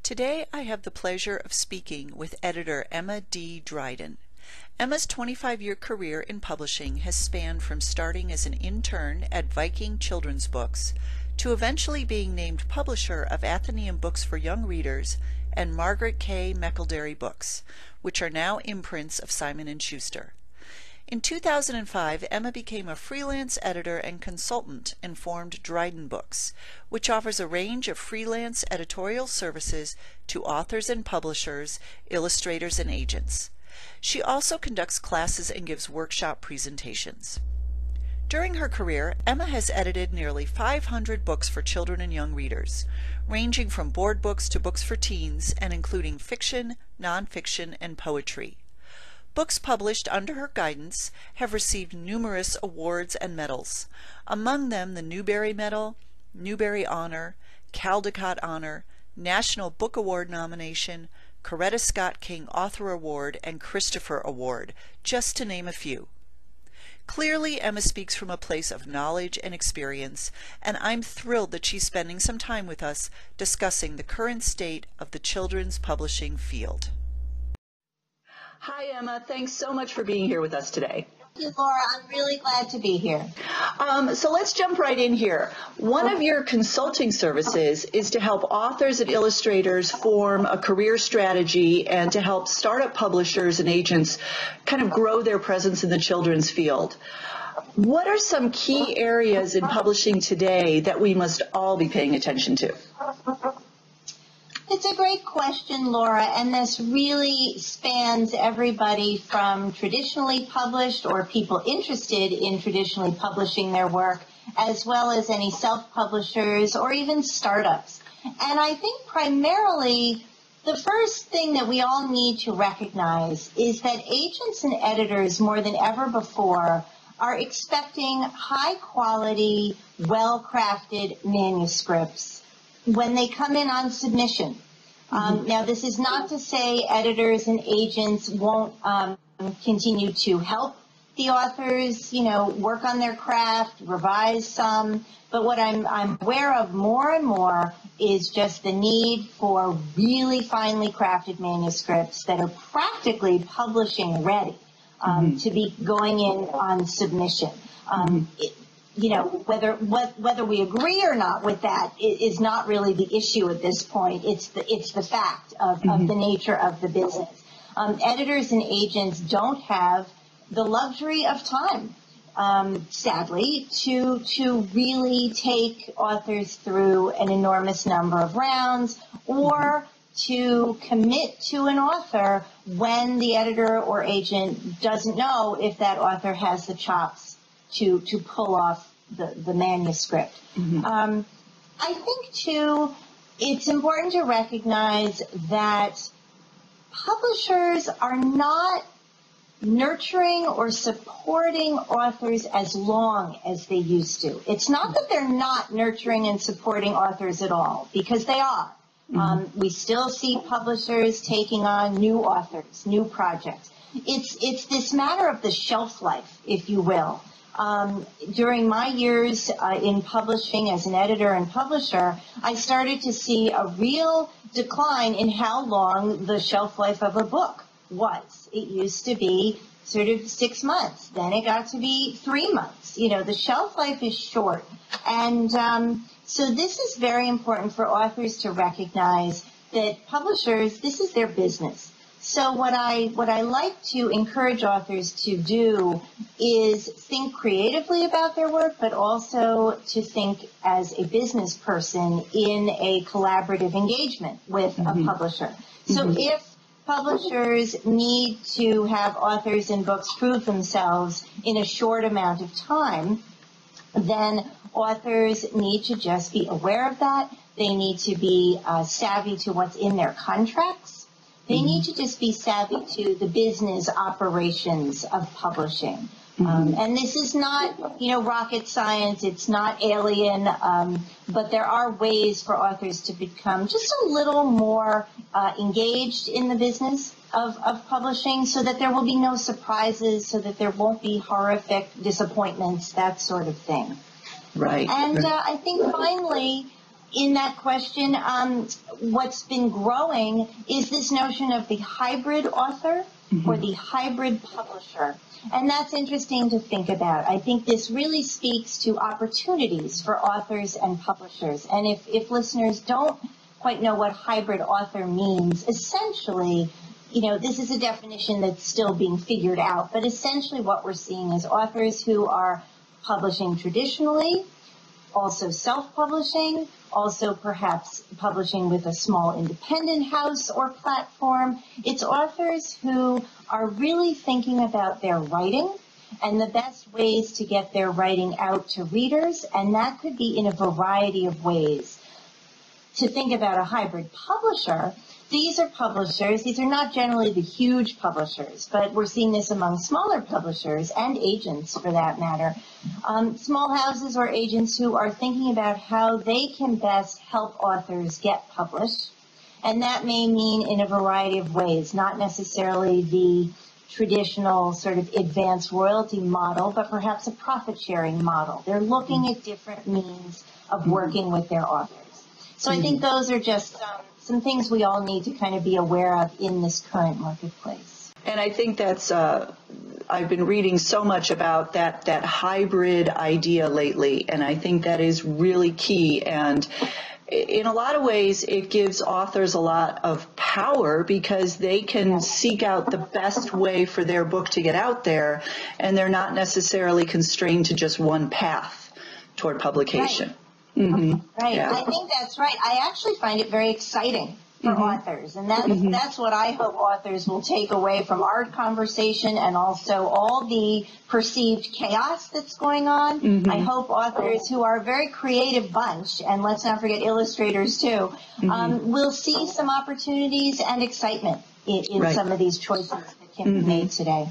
Today I have the pleasure of speaking with editor Emma D. Dryden. Emma's 25-year career in publishing has spanned from starting as an intern at Viking Children's Books to eventually being named publisher of Athenaeum Books for Young Readers and Margaret K. McElderry Books, which are now imprints of Simon & Schuster. In 2005, Emma became a freelance editor and consultant and formed Dryden Books, which offers a range of freelance editorial services to authors and publishers, illustrators, and agents. She also conducts classes and gives workshop presentations. During her career, Emma has edited nearly 500 books for children and young readers, ranging from board books to books for teens and including fiction, nonfiction, and poetry. Books published under her guidance have received numerous awards and medals, among them the Newbery Medal, Newbery Honor, Caldecott Honor, National Book Award nomination, Coretta Scott King Author Award, and Christopher Award, just to name a few. Clearly, Emma speaks from a place of knowledge and experience, and I'm thrilled that she's spending some time with us discussing the current state of the children's publishing field. Hi, Emma. Thanks so much for being here with us today. Thank you, Laura. I'm really glad to be here. So let's jump right in here. One of your consulting services is to help authors and illustrators form a career strategy and to help startup publishers and agents kind of grow their presence in the children's field. What are some key areas in publishing today that we must all be paying attention to? It's a great question, Laura, and this really spans everybody from traditionally published or people interested in traditionally publishing their work, as well as any self-publishers or even startups. And I think primarily the first thing that we all need to recognize is that agents and editors, more than ever before, are expecting high-quality, well-crafted manuscripts when they come in on submission. Now, this is not to say editors and agents won't continue to help the authors, work on their craft, revise some, but what I'm aware of more and more is just the need for really finely crafted manuscripts that are practically publishing ready to be going in on submission. Whether we agree or not with that is not really the issue at this point. It's the fact of the nature of the business. Editors and agents don't have the luxury of time, sadly, to really take authors through an enormous number of rounds or to commit to an author when the editor or agent doesn't know if that author has the chops to pull off the manuscript. I think, too, it's important to recognize that publishers are not nurturing or supporting authors as long as they used to. It's not that they're not nurturing and supporting authors at all, because they are. We still see publishers taking on new authors, new projects. It's this matter of the shelf life, if you will. During my years in publishing as an editor and publisher, I started to see a real decline in how long the shelf life of a book was. It used to be sort of 6 months. Then it got to be 3 months. The shelf life is short. And so this is very important for authors to recognize that publishers, this is their business. So what I like to encourage authors to do is think creatively about their work, but also to think as a business person in a collaborative engagement with a publisher. So if publishers need to have authors and books prove themselves in a short amount of time, then authors need to just be aware of that. They need to be savvy to what's in their contracts. They need to just be savvy to the business operations of publishing. And this is not, rocket science. It's not alien. But there are ways for authors to become just a little more engaged in the business of publishing so that there will be no surprises, so that there won't be horrific disappointments, that sort of thing. Right. And I think finally, in that question, what's been growing is this notion of the hybrid author or the hybrid publisher. And that's interesting to think about. I think this really speaks to opportunities for authors and publishers. And if listeners don't quite know what hybrid author means, essentially, this is a definition that's still being figured out, but essentially what we're seeing is authors who are publishing traditionally, also self-publishing, also perhaps publishing with a small independent house or platform. It's authors who are really thinking about their writing and the best ways to get their writing out to readers, and that could be in a variety of ways. To think about a hybrid publisher, these are publishers, these are not generally the huge publishers, but we're seeing this among smaller publishers and agents for that matter. Small houses or agents who are thinking about how they can best help authors get published. And that may mean in a variety of ways, not necessarily the traditional sort of advanced royalty model, but perhaps a profit-sharing model. They're looking at different means of working with their authors. So I think those are just some things we all need to kind of be aware of in this current marketplace. And I think that's, I've been reading so much about that hybrid idea lately, and I think that is really key. And in a lot of ways, it gives authors a lot of power because they can seek out the best way for their book to get out there, and they're not necessarily constrained to just one path toward publication. Right. Right. Yeah. I think that's right. I actually find it very exciting for authors, and that's what I hope authors will take away from our conversation and also all the perceived chaos that's going on. I hope authors who are a very creative bunch, and let's not forget illustrators too, will see some opportunities and excitement in some of these choices that can be made today.